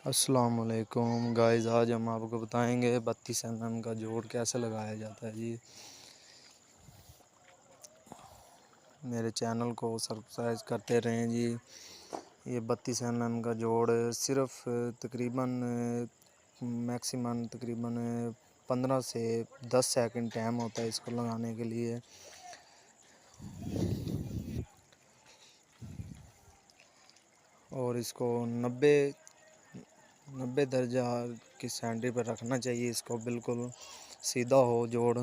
अस्सलामुअलैकुम गाइस, आज हम आपको बताएंगे 32 mm का जोड़ कैसे लगाया जाता है जी। मेरे चैनल को सब्सक्राइब करते रहें जी। ये 32 mm का जोड़ सिर्फ तकरीबन मैक्सिमम तकरीबन 15 से 10 सेकंड टाइम होता है इसको लगाने के लिए। और इसको 90 दर्जा की सैंडी पर रखना चाहिए। इसको बिल्कुल सीधा हो जोड़।